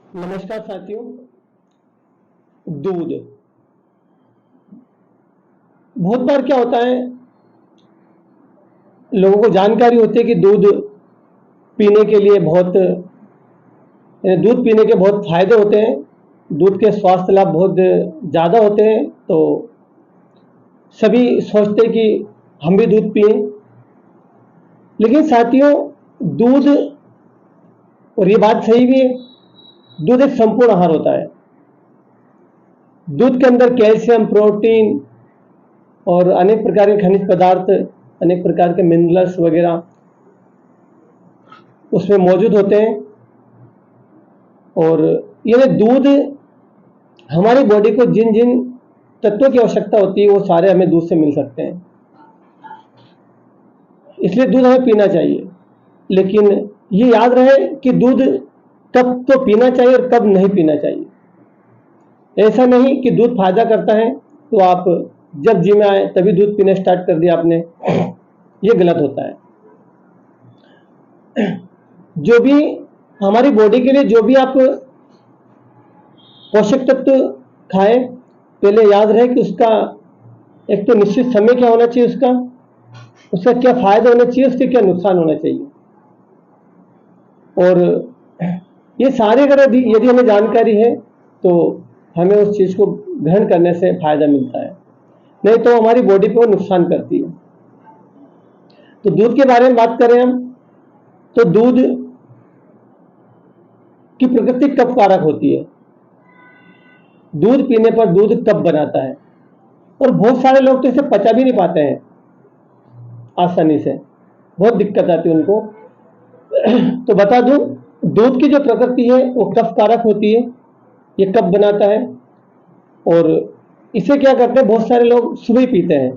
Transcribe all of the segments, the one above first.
नमस्कार साथियों। दूध बहुत बार क्या होता है, लोगों को जानकारी होती है कि दूध पीने के लिए दूध पीने के बहुत फायदे होते हैं। दूध के स्वास्थ्य लाभ बहुत ज़्यादा होते हैं, तो सभी सोचते हैं कि हम भी दूध पिएं। लेकिन साथियों, दूध, और ये बात सही भी है, दूध एक संपूर्ण आहार होता है। दूध के अंदर कैल्शियम, प्रोटीन और अनेक प्रकार के खनिज पदार्थ, अनेक प्रकार के मिनरल्स वगैरह उसमें मौजूद होते हैं। और ये दूध हमारी बॉडी को जिन जिन तत्वों की आवश्यकता होती है वो सारे हमें दूध से मिल सकते हैं, इसलिए दूध हमें पीना चाहिए। लेकिन ये याद रहे कि दूध कब तो पीना चाहिए और कब नहीं पीना चाहिए। ऐसा नहीं कि दूध फायदा करता है तो आप जब जी में आए तभी दूध पीना स्टार्ट कर दिया आपने, ये गलत होता है। जो भी हमारी बॉडी के लिए जो भी आप पोषक तत्व खाएं, पहले याद रहे कि उसका एक तो निश्चित समय क्या होना चाहिए, उसका क्या फायदा होना चाहिए, उसके क्या नुकसान होना चाहिए। और ये सारे अगर यदि हमें जानकारी है तो हमें उस चीज को ग्रहण करने से फायदा मिलता है, नहीं तो हमारी बॉडी पे वो नुकसान करती है। तो दूध के बारे में बात करें हम, तो दूध की प्रकृति कब कारक होती है, दूध पीने पर दूध कब बनाता है। और बहुत सारे लोग तो इसे पचा भी नहीं पाते हैं आसानी से, बहुत दिक्कत आती है उनको। तो बता दूं, दूध की जो प्रकृति है वो कब कारक होती है, ये कब बनाता है। और इसे क्या करते हैं, बहुत सारे लोग सुबह पीते हैं,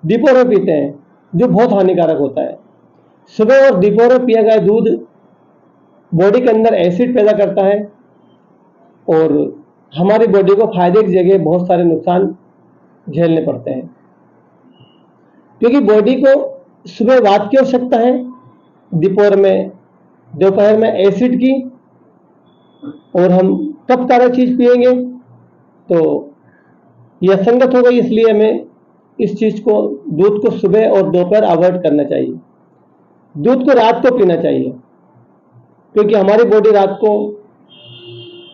दोपहर में पीते हैं, जो बहुत हानिकारक होता है। सुबह और दोपहर में पिया गया दूध बॉडी के अंदर एसिड पैदा करता है और हमारी बॉडी को फायदे की जगह बहुत सारे नुकसान झेलने पड़ते हैं, क्योंकि बॉडी को सुबह वात की आवश्यकता है, दोपहर में एसिड की। और हम कब सारा चीज पिएंगे तो यह असंगत हो गई, इसलिए हमें इस चीज को, दूध को सुबह और दोपहर अवॉइड करना चाहिए। दूध को रात को पीना चाहिए, क्योंकि हमारी बॉडी रात को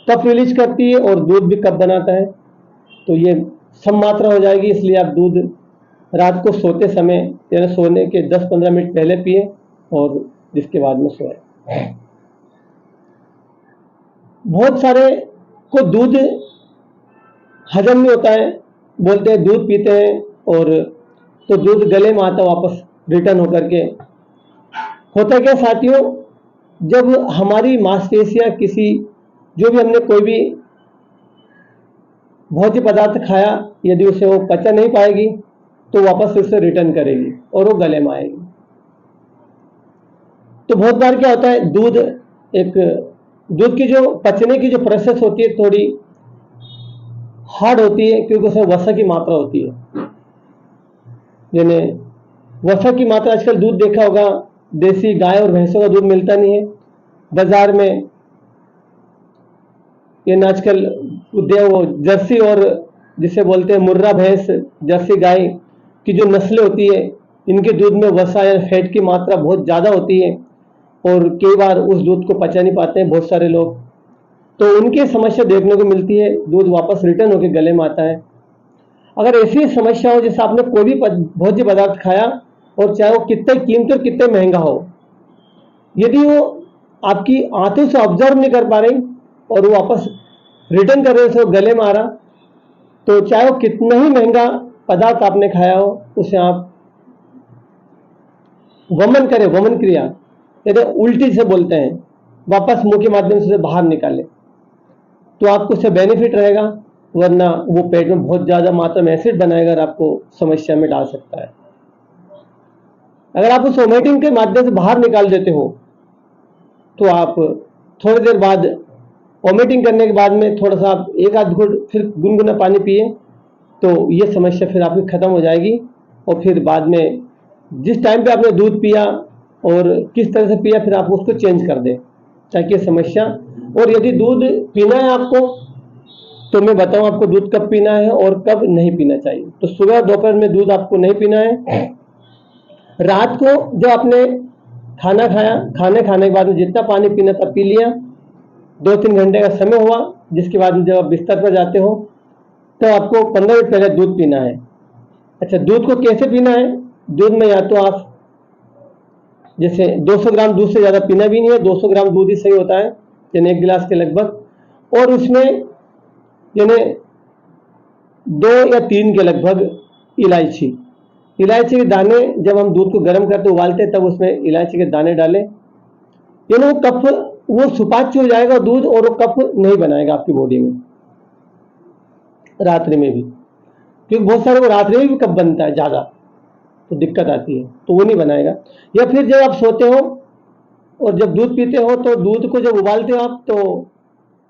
कब रिलीज करती है और दूध भी कब बनाता है, तो ये सम मात्रा हो जाएगी। इसलिए आप दूध रात को सोते समय यानी सोने के 10-15 मिनट पहले पिए और जिसके बाद में सोए। बहुत सारे को दूध हजम नहीं होता है, बोलते हैं दूध पीते हैं और तो दूध गले में आता वापस रिटर्न होकर के। होता क्या साथियों, जब हमारी मांसपेशियां किसी, जो भी हमने कोई भी भोज्य पदार्थ खाया, यदि उसे वो पचा नहीं पाएगी तो वापस उसे रिटर्न करेगी और वो गले में आएगी। तो बहुत बार क्या होता है, दूध की जो पचने की जो प्रोसेस होती है थोड़ी हार्ड होती है, क्योंकि उसमें वसा की मात्रा होती है। यानी वसा की मात्रा, आजकल दूध देखा होगा, देसी गाय और भैंसों का दूध मिलता नहीं है बाजार में। ये आजकल वो जर्सी और जिसे बोलते हैं मुर्रा भैंस, जर्सी गाय की जो नस्लें होती है, इनके दूध में वसा या फैट की मात्रा बहुत ज़्यादा होती है और कई बार उस दूध को पचा नहीं पाते हैं बहुत सारे लोग, तो उनकी समस्या देखने को मिलती है, दूध वापस रिटर्न होकर गले में आता है। अगर ऐसी समस्या हो, जैसे आपने कोई भी भोज्य पदार्थ खाया और चाहे वो कितने कीमती और कितने महंगा हो, यदि वो आपकी आंतों से ऑब्जर्व नहीं कर पा रही और वो वापस रिटर्न कर रहे से गले में आ रहा, तो चाहे वो कितना ही महंगा पदार्थ आपने खाया हो, उसे आप वमन करें, वमन क्रिया, यदि उल्टी से बोलते हैं, वापस मुंह के माध्यम से बाहर निकाले, तो आपको उससे बेनिफिट रहेगा। वरना वो पेट में बहुत ज्यादा मात्रा में एसिड बनाएगा और आपको समस्या में डाल सकता है। अगर आप उस वोमिटिंग के माध्यम से बाहर निकाल देते हो तो आप थोड़ी देर बाद, वोमिटिंग करने के बाद में थोड़ा सा आप एक आध घुट फिर गुनगुना पानी पिए, तो ये समस्या फिर आपकी खत्म हो जाएगी। और फिर बाद में जिस टाइम पे आपने दूध पिया और किस तरह से पिया, फिर आप उसको चेंज कर दें। ताकि समस्या। और यदि दूध पीना है आपको, तो मैं बताऊं आपको दूध कब पीना है और कब नहीं पीना चाहिए। तो सुबह दोपहर में दूध आपको नहीं पीना है। रात को जब आपने खाना खाया, खाने के बाद में जितना पानी पीना था पी लिया, 2-3 घंटे का समय हुआ, जिसके बाद में जब आप बिस्तर पर जाते हो तो आपको 15 मिनट पहले दूध पीना है। अच्छा, दूध को कैसे पीना है? दूध में या तो आप जैसे 200 ग्राम दूध से ज़्यादा पीना भी नहीं है, 200 ग्राम दूध ही सही होता है, यानी 1 गिलास के लगभग। और उसमें यानी 2 या 3 के लगभग इलायची के दाने, जब हम दूध को गर्म करते उबालते तब उसमें इलायची के दाने डालें, यानी वो कफ, वो सुपाच्य हो जाएगा दूध, और वो कफ नहीं बनाएगा आपकी बॉडी में रात्रि में भी, क्योंकि बहुत सारे को रात्रि में भी कफ बनता है ज़्यादा, तो दिक्कत आती है, तो वो नहीं बनाएगा। या फिर जब आप सोते हो और जब दूध पीते हो, तो दूध को जब उबालते हो आप, तो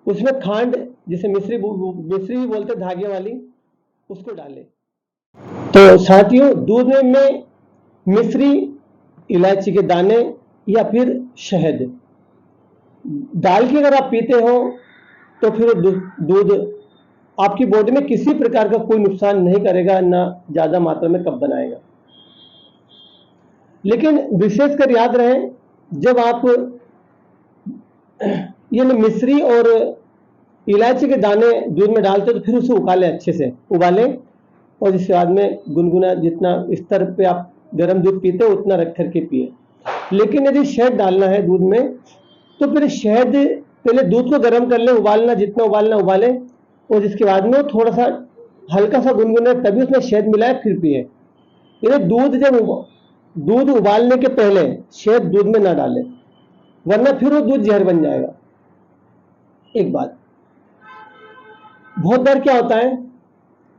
उसमें खांड, जिसे मिश्री भी बोलते हैं, धागे वाली, उसको डालें। तो साथियों, दूध में मिश्री, इलायची के दाने या फिर शहद डाल के अगर आप पीते हो, तो फिर दूध आपकी बॉडी में किसी प्रकार का कोई नुकसान नहीं करेगा, ना ज्यादा मात्रा में कफ बनाएगा। लेकिन विशेषकर याद रहे, जब आप ये मिश्री और इलायची के दाने दूध में डालते हो, तो फिर उसे उबालें, अच्छे से उबालें, और जिसके बाद में गुनगुना, जितना स्तर पे आप गर्म दूध पीते हो उतना रख करके पिए। लेकिन यदि शहद डालना है दूध में, तो फिर शहद पहले दूध को गर्म कर ले, उबालना, जितना उबालना उबाले, और जिसके बाद में थोड़ा सा हल्का सा गुनगुना, तभी उसमें शहद मिलाए फिर पिए। यानी दूध उबालने के पहले शहद दूध में ना डाले, वरना फिर वो दूध जहर बन जाएगा। एक बात, बहुत बार क्या होता है,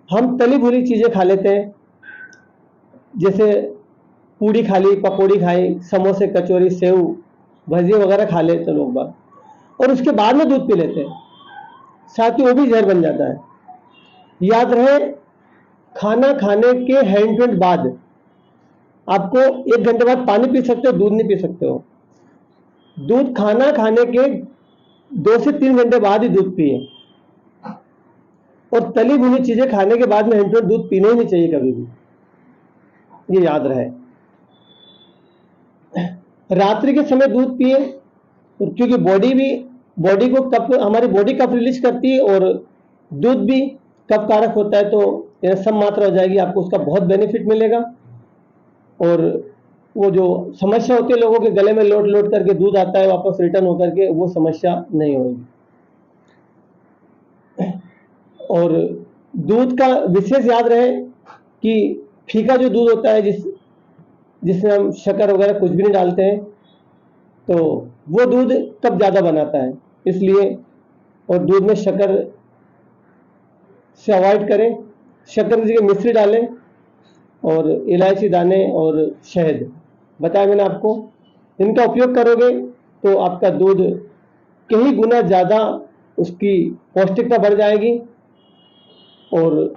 हम तली भुनी चीजें खा लेते हैं, जैसे पूड़ी खा ली, पकौड़ी खाई, समोसे, कचौरी, सेव, भजिए वगैरह खा लेते हैं लोग बाग, और उसके बाद में दूध पी लेते हैं, साथ ही वो भी जहर बन जाता है। याद रहे, खाना खाने के हैंड टू हैंड बाद आपको 1 घंटे बाद पानी पी सकते हो, दूध नहीं पी सकते हो। दूध खाना खाने के 2 से 3 घंटे बाद ही दूध पिए, और तली भुनी चीजें खाने के बाद में हैंड टू हैंड दूध पीना ही नहीं चाहिए कभी भी, ये याद रहे। रात्रि के समय दूध पिए, क्योंकि बॉडी को कफ, हमारी बॉडी कफ रिलीज करती है, और दूध भी कफ कारक होता है, तो सब मात्रा हो जाएगी, आपको उसका बहुत बेनिफिट मिलेगा। और वो जो समस्या होती है लोगों के गले में लोट करके दूध आता है वापस रिटर्न होकर के, वो समस्या नहीं होगी। और दूध का विशेष याद रहे कि फीका जो दूध होता है, जिसमें हम शक्कर वगैरह कुछ भी नहीं डालते हैं, तो वो दूध कब ज्यादा बनाता है, इसलिए, और दूध में शक्कर से अवॉइड करें, शक्कर की जगह मिश्री डालें, और इलायची दाने और शहद बताया मैंने आपको, इनका उपयोग करोगे तो आपका दूध कई गुना ज्यादा, उसकी पौष्टिकता बढ़ जाएगी। और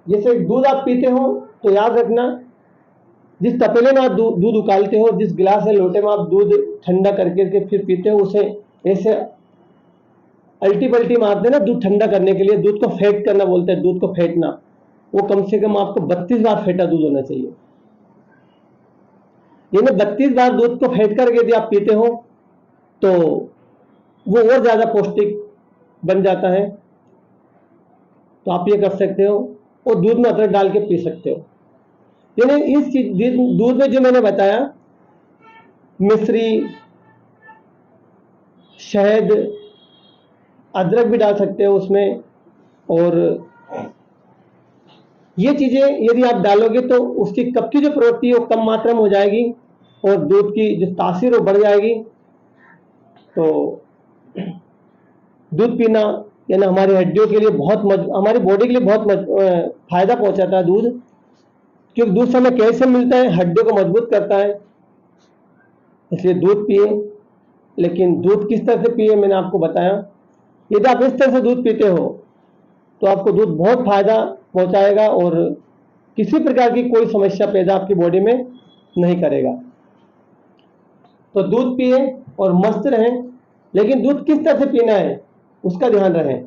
जैसे दूध आप पीते हो, तो याद रखना, जिस तपेले में आप दूध उकालते हो, जिस गिलास या लोटे में आप दूध ठंडा करके फिर पीते हो, उसे ऐसे अल्टी पल्टी मारते ना दूध ठंडा करने के लिए, दूध को फेंट करना बोलते हैं, दूध को फेंटना, वो कम से कम आपको 32 बार फेंटा दूध होना चाहिए। यानी 32 बार दूध को फेंट करके यदि आप पीते हो, तो वो और ज्यादा पौष्टिक बन जाता है। तो आप ये कर सकते हो, और दूध में अदरक डाल के पी सकते हो। यानी इस चीज दूध में जो मैंने बताया, मिश्री, शहद, अदरक भी डाल सकते हो उसमें, और ये चीजें यदि आप डालोगे तो उसकी कफ की जो प्रवृत्ति है वो कम मात्रा में हो जाएगी, और दूध की जो तासीर वो बढ़ जाएगी। तो दूध पीना यानी हमारी हड्डियों के लिए हमारी बॉडी के लिए बहुत फायदा पहुंचाता है दूध, क्योंकि दूध से हमें कैल्शियम मिलता है, हड्डियों को मजबूत करता है, इसलिए दूध पिए। लेकिन दूध किस तरह से पिए मैंने आपको बताया। यदि आप इस तरह से दूध पीते हो, तो आपको दूध बहुत फायदा पहुंचाएगा, और किसी प्रकार की कोई समस्या पैदा आपकी बॉडी में नहीं करेगा। तो दूध पिए और मस्त रहें। लेकिन दूध किस तरह से पीना है उसका ध्यान रहे।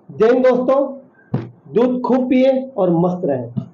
जय हिंद दोस्तों, दूध खूब पिए और मस्त रहें।